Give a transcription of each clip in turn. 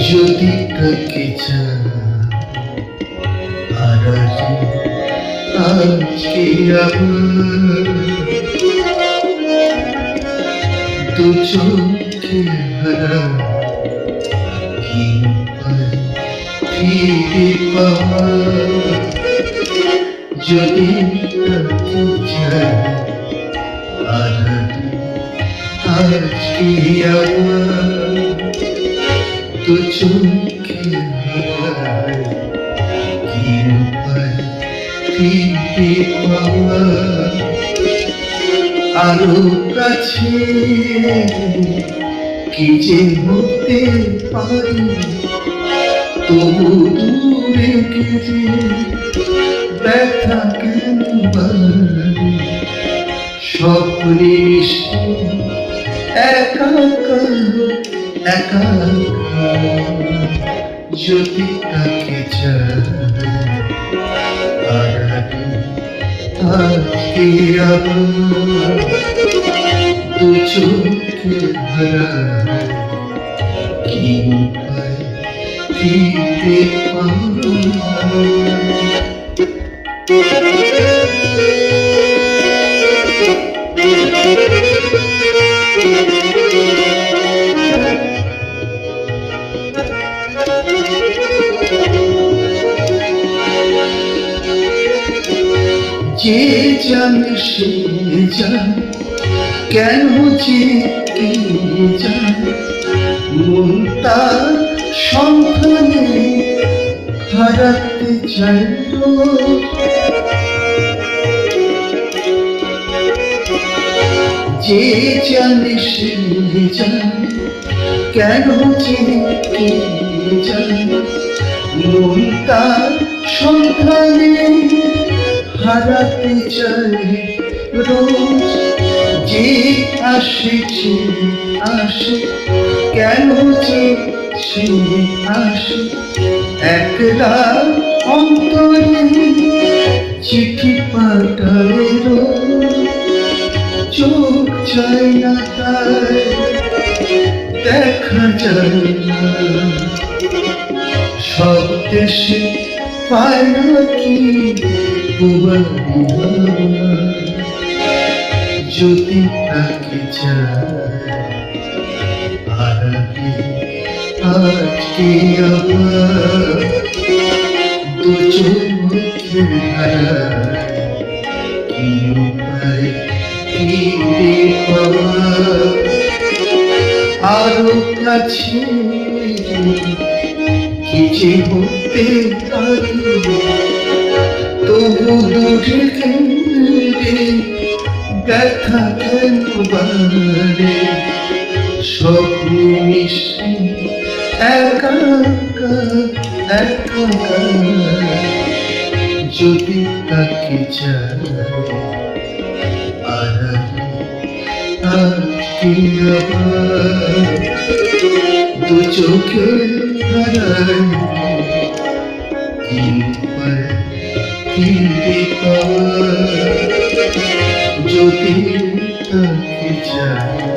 যদি তাকে চান আড়ালে আজকে আমার দু চোখে হারা কি উপায় ফিরে পাওয়া যদি তাকে চান আড়ালে আজকে আমার দু চোখে হারা কি উপায় ফিরে পাওয়া আরো কাছে কি যে হতে পারি তবু দূরে গেছে ব্যথা কেন বাড়ে স্বপ্নে মিশে একা একা যদি তাকে চায় আড়ালে আজকে আমার দু চোখে হারা কি উপায় ফিরে পাওয়া যে জানে সে জানে কেন যে কে জানে মন তার সন্ধানে হারাতে চায় যে জানে সে জানে কেন যে কে জানে মন তার সন্ধানে হারাতে চাই রোজ যে আসে আসে কেন যে সে আসে একলা অন্তরে চিঠি পাঠায় চোখ চাই না তার দেখা যায় না সব দেশে পায় না কি যদি তাকে চায় আড়ালে আজকে আমার দু চোখে হারা কি উপায় ফিরে পাওয়া আরো কাছে কি যে হতে পারি তবু দূরে গেলে ব্যথা কেন বাড়ে স্বপ্নে মিশে একা যদি তাকে চায় আড়ালে আজকে আমার দু চোখে হারায় কি উপায় ফিরে পাওয়া যদি তাকে চায়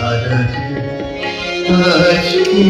আড়ালে আজকে